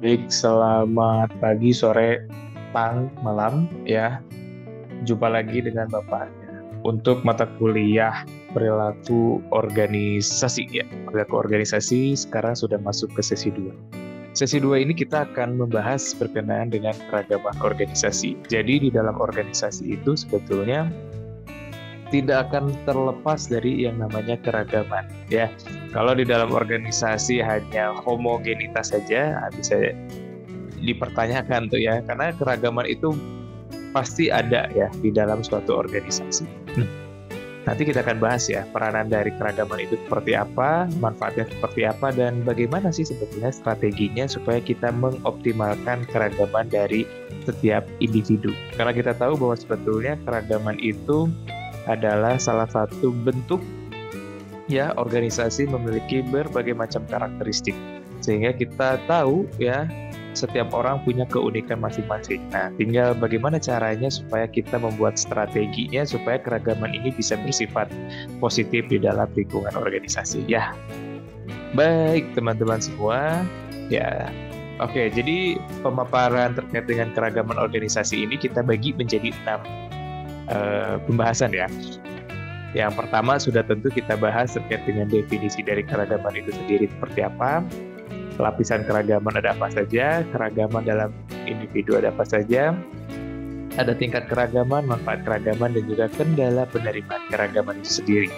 Baik, selamat pagi, sore, malam ya. Jumpa lagi dengan Bapaknya. Untuk mata kuliah perilaku organisasi ya. Perilaku organisasi sekarang sudah masuk ke sesi 2. Sesi 2 ini kita akan membahas berkenaan dengan keragaman organisasi. Jadi di dalam organisasi itu sebetulnya tidak akan terlepas dari yang namanya keragaman ya. Kalau di dalam organisasi hanya homogenitas saja, bisa dipertanyakan tuh ya, karena keragaman itu pasti ada ya di dalam suatu organisasi. Nanti kita akan bahas ya peranan dari keragaman itu seperti apa, manfaatnya seperti apa, dan bagaimana sih sebetulnya strateginya supaya kita mengoptimalkan keragaman dari setiap individu. Karena kita tahu bahwa sebetulnya keragaman itu adalah salah satu bentuk ya organisasi memiliki berbagai macam karakteristik. Sehingga kita tahu ya setiap orang punya keunikan masing-masing. Nah, tinggal bagaimana caranya supaya kita membuat strateginya supaya keragaman ini bisa bersifat positif di dalam lingkungan organisasi. Ya, baik teman-teman semua. Ya, oke. Jadi pemaparan terkait dengan keragaman organisasi ini kita bagi menjadi 6 pembahasan ya. Yang pertama sudah tentu kita bahas terkait dengan definisi dari keragaman itu sendiri seperti apa. Lapisan keragaman ada apa saja, keragaman dalam individu ada apa saja, ada tingkat keragaman, manfaat keragaman, dan juga kendala penerimaan keragaman itu sendiri.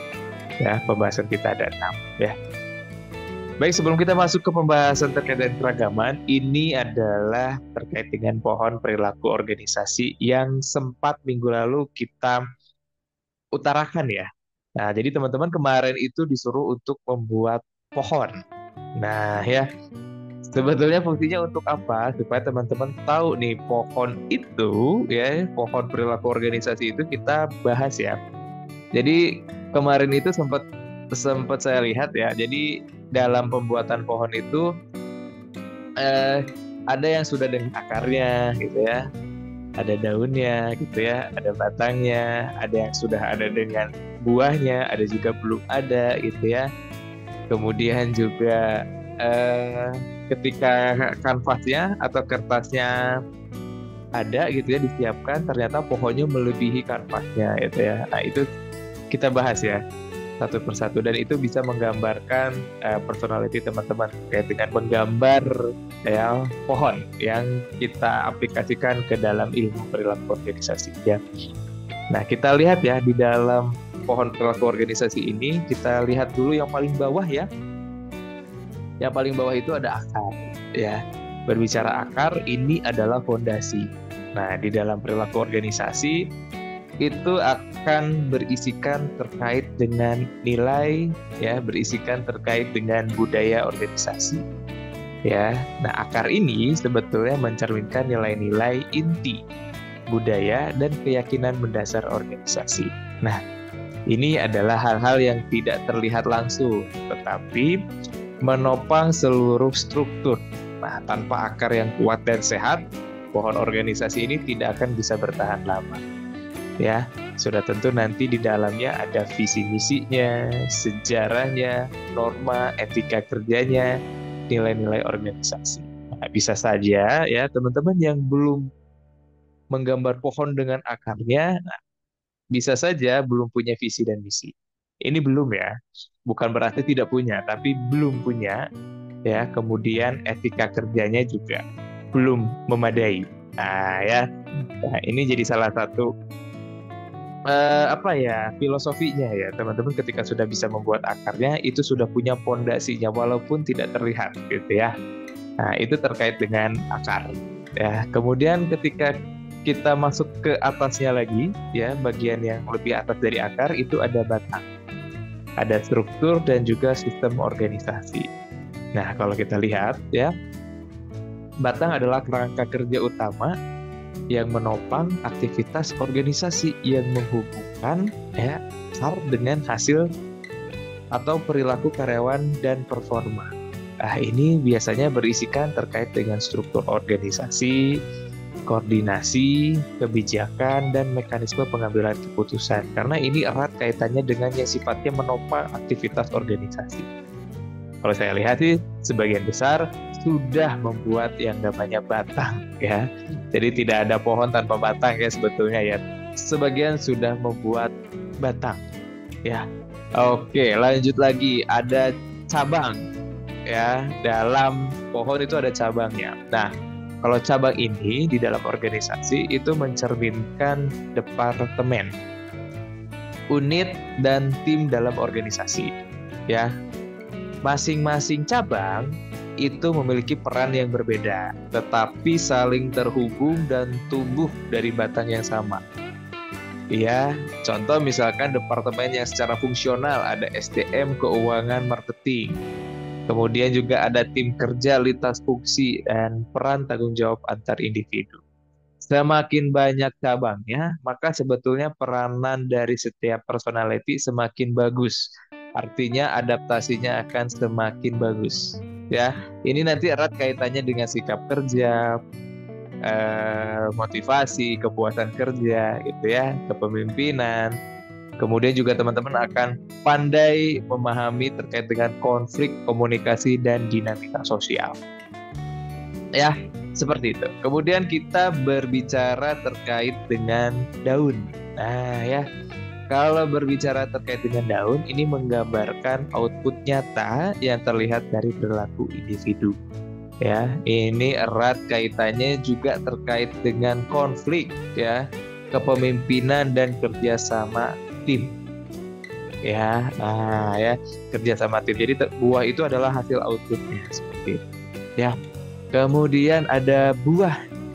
Ya, pembahasan kita ada 6 ya. Baik, sebelum kita masuk ke pembahasan terkait dengan keragaman, ini adalah terkait dengan pohon perilaku organisasi yang sempat minggu lalu kita utarakan ya. Nah, jadi teman-teman kemarin itu disuruh untuk membuat pohon. Nah, ya, sebetulnya fungsinya untuk apa? Supaya teman-teman tahu nih pohon itu ya, pohon perilaku organisasi itu kita bahas ya. Jadi kemarin itu sempat sempat saya lihat ya. Jadi dalam pembuatan pohon itu eh, ada yang sudah dengan akarnya gitu ya, ada daunnya gitu ya, ada batangnya, ada yang sudah ada dengan buahnya, ada juga belum ada gitu ya. Kemudian juga eh, ketika kanvasnya atau kertasnya ada gitu ya disiapkan, ternyata pohonnya melebihi kanvasnya gitu ya. Nah itu kita bahas ya satu persatu, dan itu bisa menggambarkan personality teman-teman kayak dengan menggambar ya pohon yang kita aplikasikan ke dalam ilmu perilaku organisasi ya. Nah kita lihat ya di dalam pohon perilaku organisasi ini, kita lihat dulu yang paling bawah ya. Yang paling bawah itu ada akar ya. Berbicara akar, ini adalah fondasi. Nah, di dalam perilaku organisasi itu akan berisikan terkait dengan nilai ya, berisikan terkait dengan budaya organisasi. Ya. Nah, akar ini sebetulnya mencerminkan nilai-nilai inti budaya dan keyakinan mendasar organisasi. Nah, ini adalah hal-hal yang tidak terlihat langsung, tetapi menopang seluruh struktur. Nah, tanpa akar yang kuat dan sehat, pohon organisasi ini tidak akan bisa bertahan lama. Ya, sudah tentu nanti di dalamnya ada visi misinya, sejarahnya, norma, etika kerjanya, nilai-nilai organisasi. Nah, bisa saja ya teman-teman yang belum menggambar pohon dengan akarnya, nah, bisa saja belum punya visi dan misi. Ini belum ya, bukan berarti tidak punya, tapi belum punya ya. Kemudian etika kerjanya juga belum memadai. Nah ya, nah, ini jadi salah satu apa ya filosofinya ya teman-teman, ketika sudah bisa membuat akarnya itu sudah punya pondasinya walaupun tidak terlihat gitu ya. Nah itu terkait dengan akar ya. Kemudian ketika kita masuk ke atasnya lagi ya, bagian yang lebih atas dari akar itu ada batang, ada struktur dan juga sistem organisasi. Nah kalau kita lihat ya, batang adalah kerangka kerja utama yang menopang aktivitas organisasi yang menghubungkan ya besar dengan hasil atau perilaku karyawan dan performa. Nah, ini biasanya berisikan terkait dengan struktur organisasi, koordinasi, kebijakan, dan mekanisme pengambilan keputusan. Karena ini erat kaitannya dengan yang sifatnya menopang aktivitas organisasi. Kalau saya lihat sih sebagian besar sudah membuat yang namanya batang ya. Jadi tidak ada pohon tanpa batang ya sebetulnya ya. Sebagian sudah membuat batang ya. Oke, lanjut lagi. Ada cabang ya. Dalam pohon itu ada cabangnya. Nah, kalau cabang ini di dalam organisasi itu mencerminkan departemen, unit, dan tim dalam organisasi ya. Masing-masing cabang itu memiliki peran yang berbeda, tetapi saling terhubung dan tumbuh dari batang yang sama. Ya, contoh misalkan departemen yang secara fungsional ada SDM, keuangan, marketing. Kemudian juga ada tim kerja lintas fungsi dan peran tanggung jawab antar individu. Semakin banyak cabangnya, maka sebetulnya peranan dari setiap personality semakin bagus. Artinya adaptasinya akan semakin bagus. Ya, ini nanti erat kaitannya dengan sikap kerja, motivasi, kepuasan kerja, gitu ya, kepemimpinan. Kemudian juga teman-teman akan pandai memahami terkait dengan konflik, komunikasi, dan dinamika sosial. Ya, seperti itu. Kemudian kita berbicara terkait dengan daun. Nah, ya, kalau berbicara terkait dengan daun, ini menggambarkan output nyata yang terlihat dari perilaku individu. Ya, ini erat kaitannya juga terkait dengan konflik, ya, kepemimpinan dan kerjasama tim. Ya, nah ya, kerjasama tim. Jadi buah itu adalah hasil outputnya seperti itu. Ya, kemudian ada buah.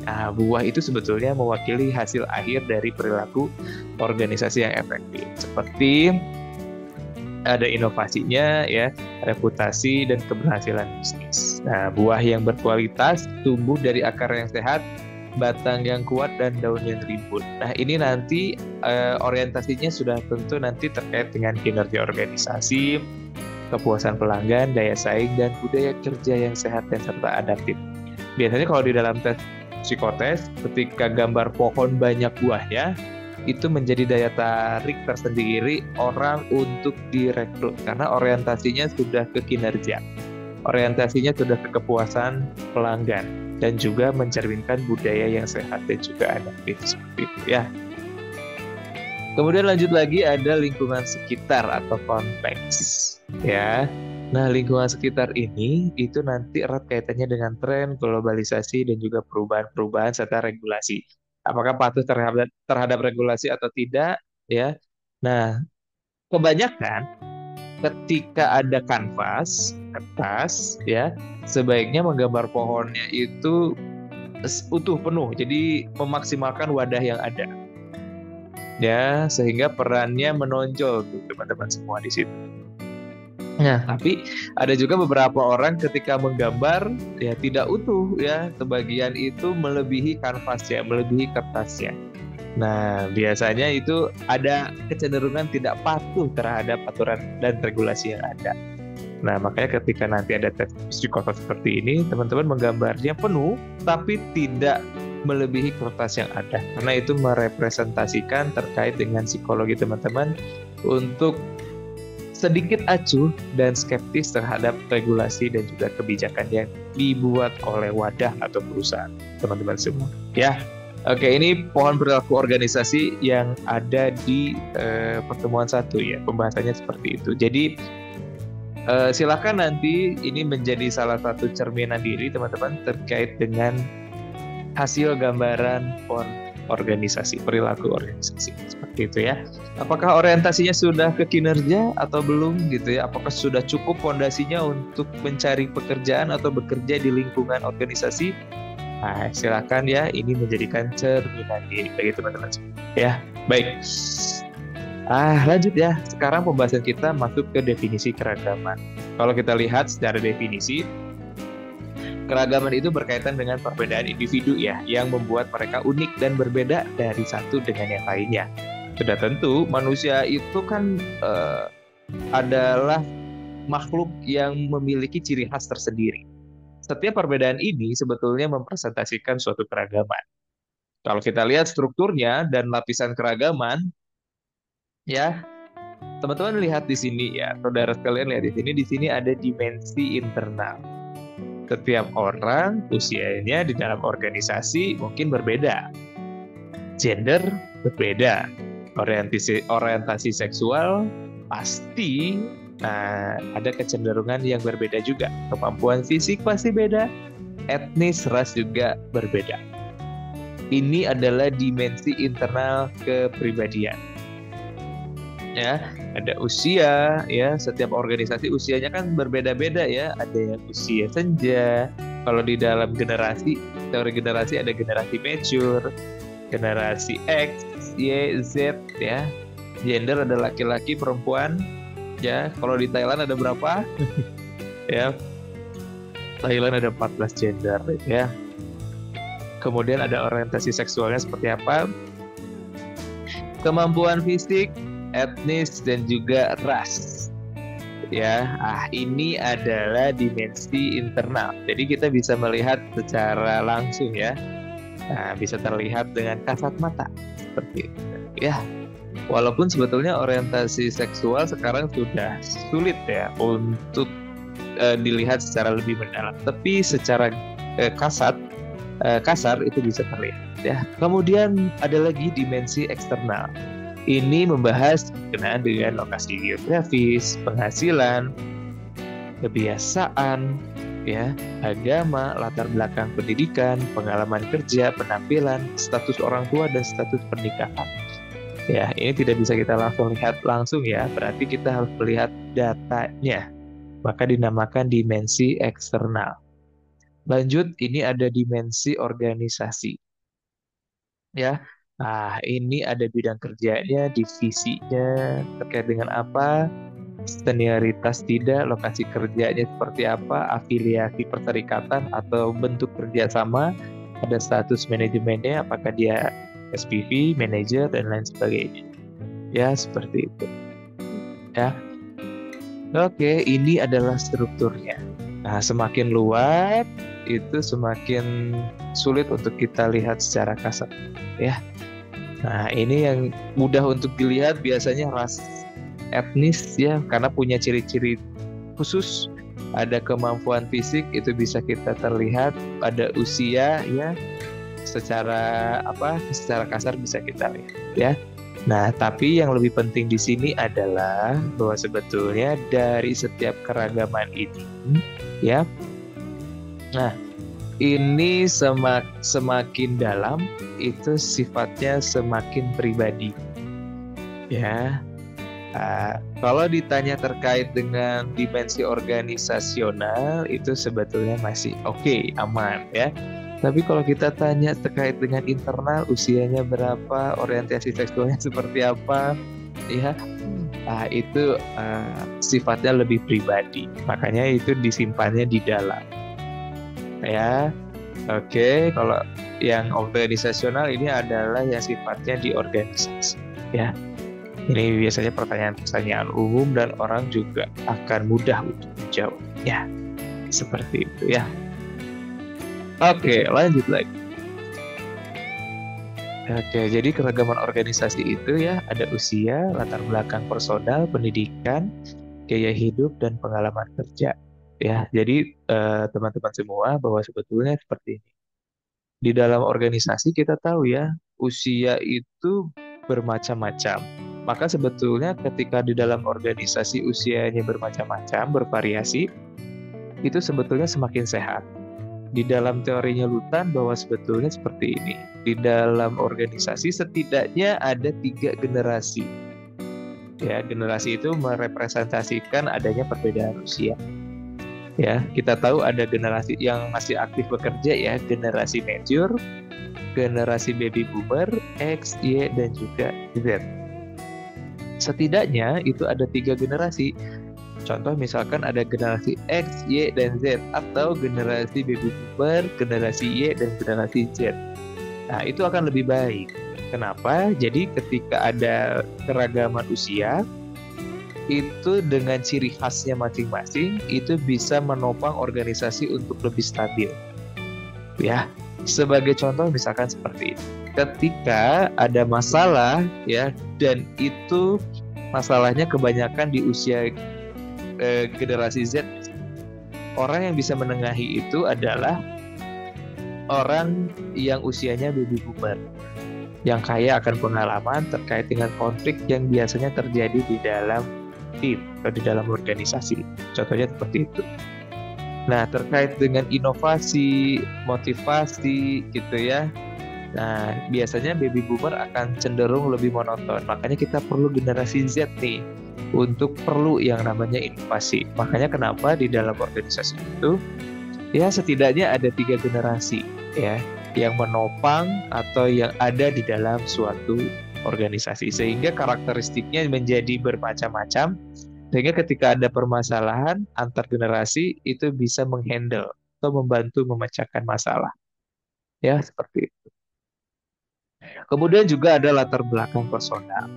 Nah, buah itu sebetulnya mewakili hasil akhir dari perilaku organisasi yang efektif. Seperti ada inovasinya, ya, reputasi dan keberhasilan bisnis. Nah, buah yang berkualitas tumbuh dari akar yang sehat, batang yang kuat, dan daun yang rimbun. Nah, ini nanti orientasinya sudah tentu nanti terkait dengan kinerja organisasi, kepuasan pelanggan, daya saing, dan budaya kerja yang sehat dan serta adaptif. Biasanya kalau di dalam tes psikotes, ketika gambar pohon banyak buahnya, itu menjadi daya tarik tersendiri orang untuk direkrut karena orientasinya sudah ke kinerja, orientasinya sudah ke kepuasan pelanggan, dan juga mencerminkan budaya yang sehat dan juga adaptif seperti itu ya. Kemudian lanjut lagi ada lingkungan sekitar atau konteks ya. Nah, lingkungan sekitar ini itu nanti erat kaitannya dengan tren, globalisasi, dan juga perubahan-perubahan serta regulasi. Apakah patuh terhadap regulasi atau tidak ya. Nah, kebanyakan ketika ada kanvas, kertas ya, sebaiknya menggambar pohonnya itu utuh penuh. Jadi memaksimalkan wadah yang ada. Ya, sehingga perannya menonjol tuh teman-teman semua di situ. Nah, tapi ada juga beberapa orang ketika menggambar ya tidak utuh ya, sebagian itu melebihi kanvasnya, melebihi kertasnya. Nah, biasanya itu ada kecenderungan tidak patuh terhadap aturan dan regulasi yang ada. Nah, makanya ketika nanti ada tes psikotes seperti ini, teman-teman menggambarnya penuh, tapi tidak melebihi kertas yang ada. Karena itu merepresentasikan terkait dengan psikologi teman-teman untuk sedikit acuh dan skeptis terhadap regulasi dan juga kebijakan yang dibuat oleh wadah atau perusahaan, teman-teman semua. Ya, oke, ini pohon perilaku organisasi yang ada di pertemuan 1 ya, pembahasannya seperti itu. Jadi silakan nanti ini menjadi salah satu cerminan diri teman-teman terkait dengan hasil gambaran pohon organisasi, perilaku organisasi seperti itu ya. Apakah orientasinya sudah ke kinerja atau belum gitu ya? Apakah sudah cukup fondasinya untuk mencari pekerjaan atau bekerja di lingkungan organisasi? Nah, silakan ya, ini menjadikan cerminan diri bagi teman-teman semua. Ya, baik. Lanjut ya. Sekarang pembahasan kita masuk ke definisi keragaman. Kalau kita lihat secara definisi, keragaman itu berkaitan dengan perbedaan individu ya, yang membuat mereka unik dan berbeda dari satu dengan yang lainnya. Sudah tentu manusia itu kan adalah makhluk yang memiliki ciri khas tersendiri. Setiap perbedaan ini sebetulnya mempresentasikan suatu keragaman. Kalau kita lihat strukturnya dan lapisan keragaman, ya, teman-teman lihat di sini ya, saudara sekalian lihat di sini ada dimensi internal. Setiap orang usianya di dalam organisasi mungkin berbeda, gender berbeda, orientasi seksual pasti ada kecenderungan yang berbeda juga, kemampuan fisik pasti beda, etnis, ras juga berbeda. Ini adalah dimensi internal kepribadian. Ya, ada usia, ya, setiap organisasi usianya kan berbeda-beda ya. Ada yang usia senja. Kalau di dalam teori generasi ada generasi mature, generasi X, Y, Z, ya. Gender ada laki-laki, perempuan, ya. Kalau di Thailand ada berapa? Ya, Thailand ada 14 gender, ya. Kemudian ada orientasi seksualnya seperti apa, kemampuan fisik, etnis, dan juga ras. Ya, ini adalah dimensi internal. Jadi kita bisa melihat secara langsung ya. Nah, bisa terlihat dengan kasat mata seperti itu. Ya, walaupun sebetulnya orientasi seksual sekarang sudah sulit ya untuk dilihat secara lebih mendalam, tapi secara kasar itu bisa terlihat ya. Kemudian ada lagi dimensi eksternal. Ini membahas berkenaan dengan lokasi geografis, penghasilan, kebiasaan, ya, agama, latar belakang pendidikan, pengalaman kerja, penampilan, status orang tua, dan status pernikahan. Ya, ini tidak bisa kita lihat langsung ya, berarti kita harus melihat datanya. Maka dinamakan dimensi eksternal. Lanjut, ini ada dimensi organisasi. Ya, ini ada bidang kerjanya, divisinya, terkait dengan apa, senioritas tidak, lokasi kerjanya seperti apa, afiliasi perserikatan atau bentuk kerjasama, ada status manajemennya, apakah dia SPV, manajer, dan lain sebagainya. Ya, seperti itu. Ya. Oke, ini adalah strukturnya. Nah, semakin luas, itu semakin sulit untuk kita lihat secara kasat, ya. Nah, ini yang mudah untuk dilihat biasanya ras, etnis ya, karena punya ciri-ciri khusus. Ada kemampuan fisik, itu bisa kita terlihat. Ada usia ya, secara kasar bisa kita lihat ya. Nah, tapi yang lebih penting di sini adalah bahwa sebetulnya dari setiap keragaman ini ya. Nah, ini semakin dalam itu sifatnya semakin pribadi. Ya. Kalau ditanya terkait dengan dimensi organisasional itu sebetulnya masih oke, aman ya. Tapi kalau kita tanya terkait dengan internal, usianya berapa, orientasi seksualnya seperti apa, ya, itu sifatnya lebih pribadi. Makanya itu disimpannya di dalam. Ya, oke. Kalau yang organisasional ini adalah yang sifatnya di organisasi. Ya, ini biasanya pertanyaan-pertanyaan umum dan orang juga akan mudah untuk menjawab. Ya, seperti itu ya. Oke, lanjut lagi. Oke, jadi keragaman organisasi itu ya ada usia, latar belakang personal, pendidikan, gaya hidup, dan pengalaman kerja. Ya, jadi teman-teman semua bahwa sebetulnya seperti ini. Di dalam organisasi kita tahu ya, usia itu bermacam-macam. Maka sebetulnya ketika di dalam organisasi usianya bermacam-macam, bervariasi, itu sebetulnya semakin sehat. Di dalam teorinya Lutan bahwa sebetulnya seperti ini. Di dalam organisasi setidaknya ada 3 generasi. Ya, generasi itu merepresentasikan adanya perbedaan usia. Ya, kita tahu ada generasi yang masih aktif bekerja ya, generasi mature, generasi baby boomer, X, Y, dan juga Z. Setidaknya itu ada 3 generasi. Contoh misalkan ada generasi X, Y, dan Z, atau generasi baby boomer, generasi Y, dan generasi Z. Nah, itu akan lebih baik. Kenapa? Jadi ketika ada keragaman usia, itu dengan ciri khasnya masing-masing, itu bisa menopang organisasi untuk lebih stabil. Ya, sebagai contoh misalkan seperti ini. Ketika ada masalah ya, dan itu Masalahnya kebanyakan di usia generasi Z, orang yang bisa menengahi itu adalah orang yang usianya baby boomer, yang kaya akan pengalaman terkait dengan konflik yang biasanya terjadi di dalam tim atau di dalam organisasi. Contohnya seperti itu. Nah, terkait dengan inovasi, motivasi gitu ya. Nah, biasanya baby boomer akan cenderung lebih monoton. Makanya kita perlu generasi Z nih untuk perlu yang namanya inovasi. Makanya kenapa di dalam organisasi itu ya setidaknya ada 3 generasi ya yang menopang atau yang ada di dalam suatu organisasi, sehingga karakteristiknya menjadi bermacam-macam, sehingga ketika ada permasalahan antar generasi itu bisa menghandle atau membantu memecahkan masalah ya seperti itu. Kemudian juga ada latar belakang personal.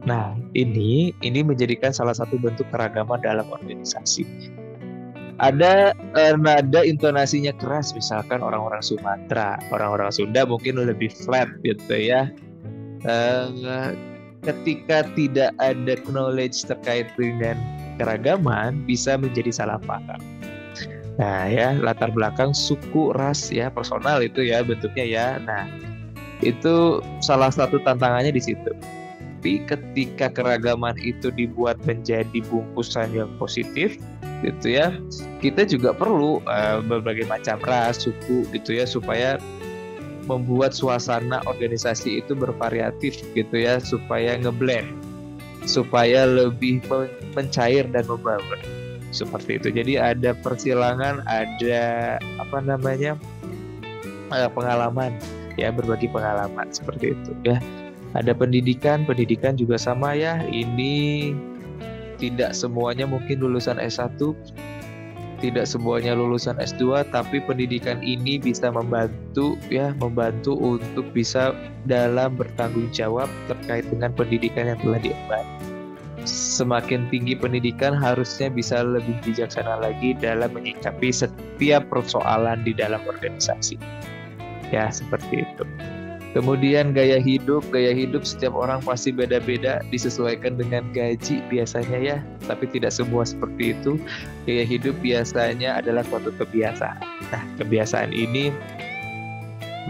Nah, ini menjadikan salah satu bentuk keragaman dalam organisasi. Ada nada intonasinya keras, misalkan orang-orang Sumatera, orang-orang Sunda mungkin lebih flat gitu ya. Eh, Ketika tidak ada knowledge terkait dengan keragaman, bisa menjadi salah paham. Nah ya, latar belakang suku, ras ya, personal itu ya bentuknya ya. Nah, itu salah satu tantangannya di situ. Tapi ketika keragaman itu dibuat menjadi bungkusan yang positif, gitu ya, kita juga perlu berbagai macam ras, suku, gitu ya, supaya membuat suasana organisasi itu bervariatif, gitu ya, supaya ngeblend, supaya lebih mencair dan membangun, seperti itu. Jadi ada persilangan, ada apa namanya pengalaman, ya berbagi pengalaman seperti itu ya. Ada pendidikan, pendidikan juga sama ya. Ini tidak semuanya mungkin lulusan S1, tidak semuanya lulusan S2, tapi pendidikan ini bisa membantu ya, membantu untuk bisa dalam bertanggung jawab terkait dengan pendidikan yang telah diemban. Semakin tinggi pendidikan, harusnya bisa lebih bijaksana lagi dalam menyikapi setiap persoalan di dalam organisasi. Ya, seperti itu. Kemudian gaya hidup setiap orang pasti beda-beda, disesuaikan dengan gaji biasanya ya, tapi tidak semua seperti itu. Gaya hidup biasanya adalah suatu kebiasaan. Nah, kebiasaan ini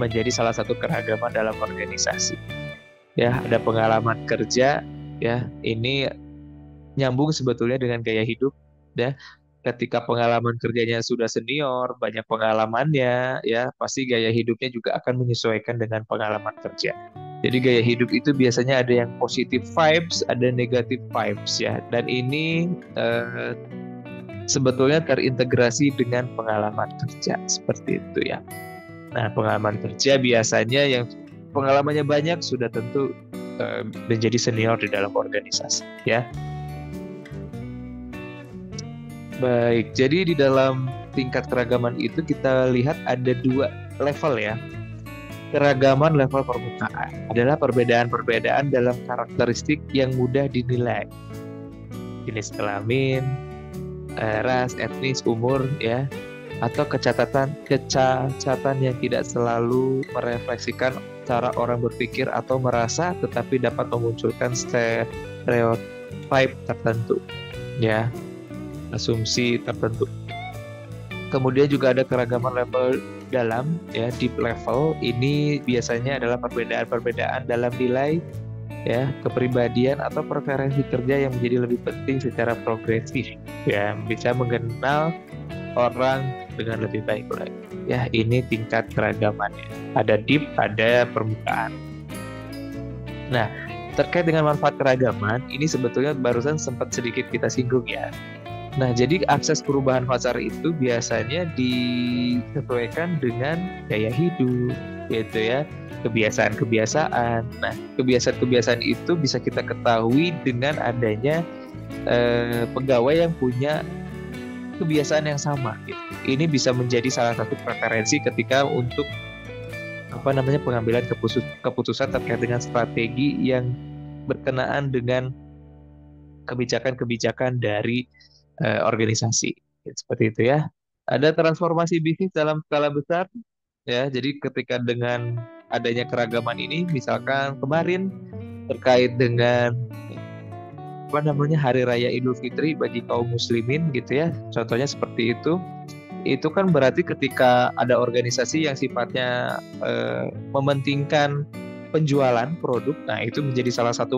menjadi salah satu keragaman dalam organisasi. Ya, ada pengalaman kerja, ya, ini nyambung sebetulnya dengan gaya hidup, ya. Ketika pengalaman kerjanya sudah senior, banyak pengalamannya, ya pasti gaya hidupnya juga akan menyesuaikan dengan pengalaman kerja. Jadi gaya hidup itu biasanya ada yang positive vibes, ada negative vibes ya. Dan ini sebetulnya terintegrasi dengan pengalaman kerja seperti itu ya. Nah, pengalaman kerja biasanya yang pengalamannya banyak sudah tentu menjadi senior di dalam organisasi ya. Baik, jadi di dalam tingkat keragaman itu kita lihat ada 2 level ya. Keragaman level permukaan adalah perbedaan-perbedaan dalam karakteristik yang mudah dinilai. Jenis kelamin, ras, etnis, umur ya, atau kecacatan yang tidak selalu merefleksikan cara orang berpikir atau merasa, tetapi dapat memunculkan stereotype tertentu ya, asumsi tertentu. Kemudian juga ada keragaman level dalam ya, deep level. Ini biasanya adalah perbedaan-perbedaan dalam nilai ya, kepribadian atau preferensi kerja yang menjadi lebih penting secara progresif ya, bisa mengenal orang dengan lebih baik lagi. Ya, ini tingkat keragamannya. Ada deep, ada permukaan. Nah, terkait dengan manfaat keragaman, ini sebetulnya barusan sempat sedikit kita singgung ya. Nah, jadi akses perubahan pasar itu biasanya disesuaikan dengan gaya hidup, gitu ya, kebiasaan-kebiasaan. Nah, kebiasaan-kebiasaan itu bisa kita ketahui dengan adanya pegawai yang punya kebiasaan yang sama. Gitu. Ini bisa menjadi salah satu preferensi ketika untuk pengambilan keputusan terkait dengan strategi yang berkenaan dengan kebijakan-kebijakan dari organisasi, seperti itu ya. Ada transformasi bisnis dalam skala besar ya. Jadi ketika dengan adanya keragaman ini, misalkan kemarin terkait dengan Hari Raya Idul Fitri bagi kaum muslimin gitu ya. Contohnya seperti itu kan berarti ketika ada organisasi yang sifatnya mementingkan penjualan produk, nah itu menjadi salah satu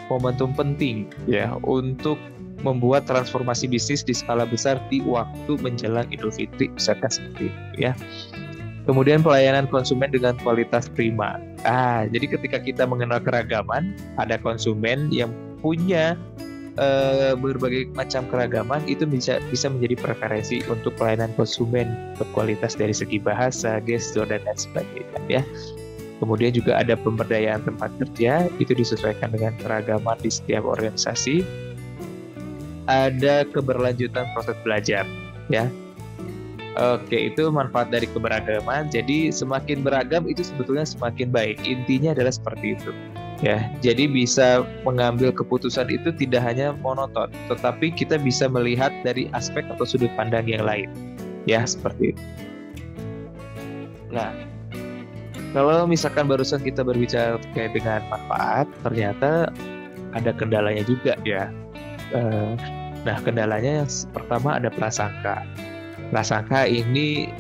momentum penting ya untuk membuat transformasi bisnis di skala besar di waktu menjelang Idul Fitri, misalkan seperti itu ya. Kemudian pelayanan konsumen dengan kualitas prima. Jadi ketika kita mengenal keragaman, ada konsumen yang punya berbagai macam keragaman, itu bisa menjadi preferensi untuk pelayanan konsumen berkualitas dari segi bahasa, gestur, dan lain sebagainya ya. Kemudian juga ada pemberdayaan tempat kerja, itu disesuaikan dengan keragaman di setiap organisasi. Ada keberlanjutan proses belajar ya. Oke, itu manfaat dari keberagaman. Jadi semakin beragam itu sebetulnya semakin baik. Intinya adalah seperti itu. Ya, jadi bisa mengambil keputusan itu tidak hanya monoton, tetapi kita bisa melihat dari aspek atau sudut pandang yang lain. Ya, seperti itu. Nah, kalau misalkan barusan kita berbicara terkait dengan manfaat, ternyata ada kendalanya juga ya. Nah, kendalanya yang pertama ada prasangka. Prasangka ini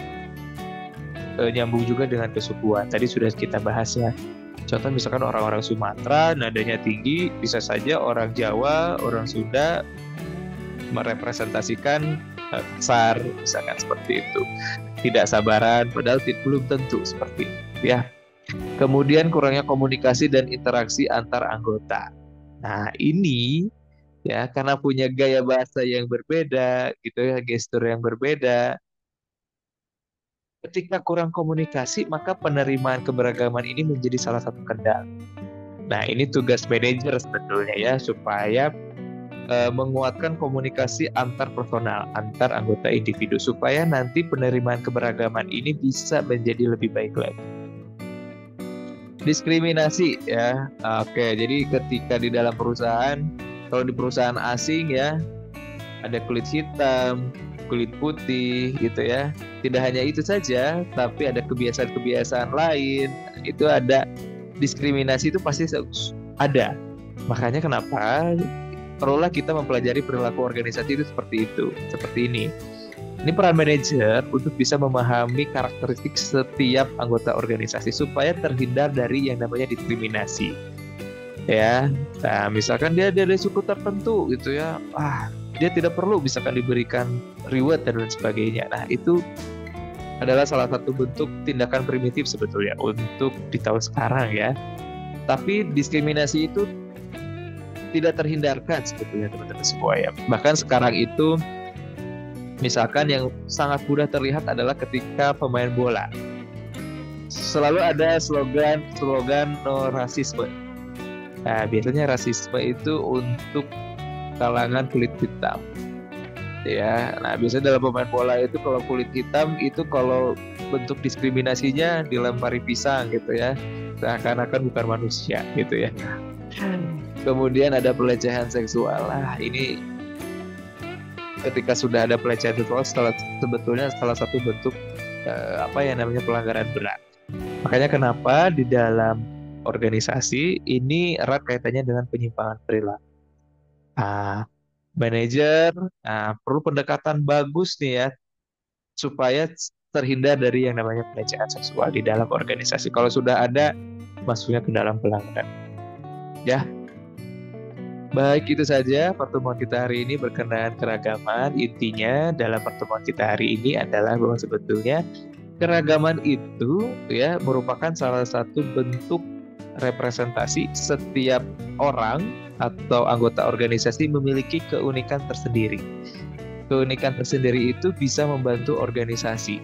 nyambung juga dengan kesukuan. Tadi sudah kita bahas ya. Contoh misalkan orang-orang Sumatera nadanya tinggi, bisa saja orang Jawa, orang Sunda merepresentasikan besar, misalkan seperti itu. Tidak sabaran, padahal belum tentu seperti itu ya. Kemudian kurangnya komunikasi dan interaksi antar anggota. Nah, ini ya karena punya gaya bahasa yang berbeda gitu ya, gestur yang berbeda. Ketika kurang komunikasi, maka penerimaan keberagaman ini menjadi salah satu kendala. Nah, ini tugas manajer sebetulnya ya, supaya menguatkan komunikasi antar personal, antar anggota individu, supaya nanti penerimaan keberagaman ini bisa menjadi lebih baik lagi. Diskriminasi ya. Oke, jadi ketika di dalam perusahaan, kalau di perusahaan asing ya, ada kulit hitam, kulit putih gitu ya. Tidak hanya itu saja, tapi ada kebiasaan-kebiasaan lain. Itu ada diskriminasi, itu pasti ada. Makanya kenapa perlulah kita mempelajari perilaku organisasi itu seperti ini. Ini peran manajer untuk bisa memahami karakteristik setiap anggota organisasi supaya terhindar dari yang namanya diskriminasi. Ya, nah misalkan dia dari suku tertentu gitu ya, dia tidak perlu misalkan diberikan reward dan lain sebagainya. Nah, itu adalah salah satu bentuk tindakan primitif sebetulnya untuk di tahun sekarang ya. Tapi diskriminasi itu tidak terhindarkan sebetulnya teman-teman semua ya. Bahkan sekarang itu misalkan yang sangat mudah terlihat adalah ketika pemain bola. Selalu ada slogan no rasisme. Nah, biasanya rasisme itu untuk kalangan kulit hitam. Ya, nah biasanya dalam pemain bola itu kalau kulit hitam itu kalau bentuk diskriminasinya dilempari pisang gitu ya. Seakan-akan bukan manusia gitu ya. Kemudian ada pelecehan seksual. Ini ketika sudah ada pelecehan seksual sebetulnya salah satu bentuk pelanggaran berat. Makanya kenapa di dalam organisasi ini erat kaitannya dengan penyimpangan perilaku. Manajer perlu pendekatan bagus nih ya supaya terhindar dari yang namanya pelecehan seksual di dalam organisasi. Kalau sudah ada, masuknya ke dalam pelanggaran. Ya. Baik, itu saja pertemuan kita hari ini berkenaan keragaman. Intinya dalam pertemuan kita hari ini adalah bahwa sebetulnya keragaman itu ya merupakan salah satu bentuk representasi. Setiap orang atau anggota organisasi memiliki keunikan tersendiri. Keunikan tersendiri itu bisa membantu organisasi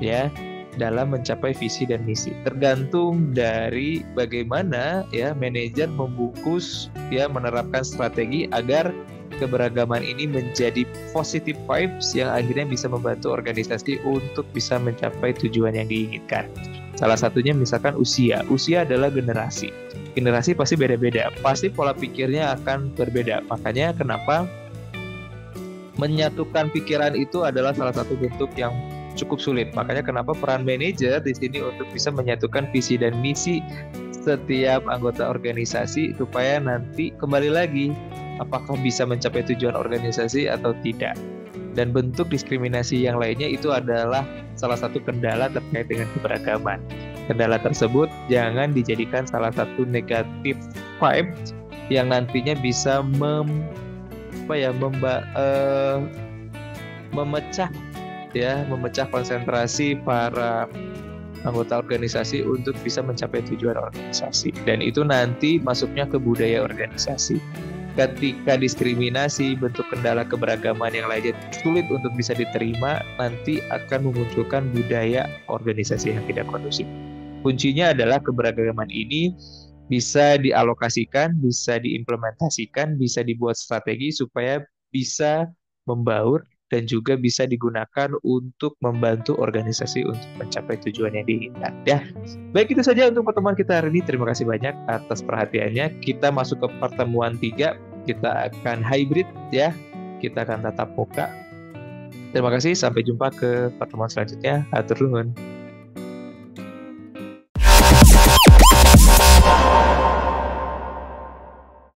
ya dalam mencapai visi dan misi. Tergantung dari bagaimana ya manajer membungkus ya menerapkan strategi agar keberagaman ini menjadi positive vibes yang akhirnya bisa membantu organisasi untuk bisa mencapai tujuan yang diinginkan. Salah satunya misalkan usia. Usia adalah generasi. Generasi pasti beda-beda. Pasti pola pikirnya akan berbeda. Makanya kenapa menyatukan pikiran itu adalah salah satu bentuk yang cukup sulit. Makanya kenapa peran manajer di sini untuk bisa menyatukan visi dan misi setiap anggota organisasi supaya nanti kembali lagi apakah bisa mencapai tujuan organisasi atau tidak. Dan bentuk diskriminasi yang lainnya itu adalah salah satu kendala terkait dengan keberagaman. Kendala tersebut jangan dijadikan salah satu negatif vibe yang nantinya bisa memecah konsentrasi para anggota organisasi untuk bisa mencapai tujuan organisasi. Dan itu nanti masuknya ke budaya organisasi. Ketika diskriminasi, bentuk kendala keberagaman yang lainnya sulit untuk bisa diterima, nanti akan memunculkan budaya organisasi yang tidak kondusif. Kuncinya adalah keberagaman ini bisa dialokasikan, bisa diimplementasikan, bisa dibuat strategi supaya bisa membaur dan juga bisa digunakan untuk membantu organisasi untuk mencapai tujuan yang diinginkan. Ya, baik, itu saja untuk pertemuan kita hari ini. Terima kasih banyak atas perhatiannya. Kita masuk ke pertemuan 3. Kita akan hybrid ya. Kita akan tatap muka. Terima kasih. Sampai jumpa ke pertemuan selanjutnya. Hatur nuhun.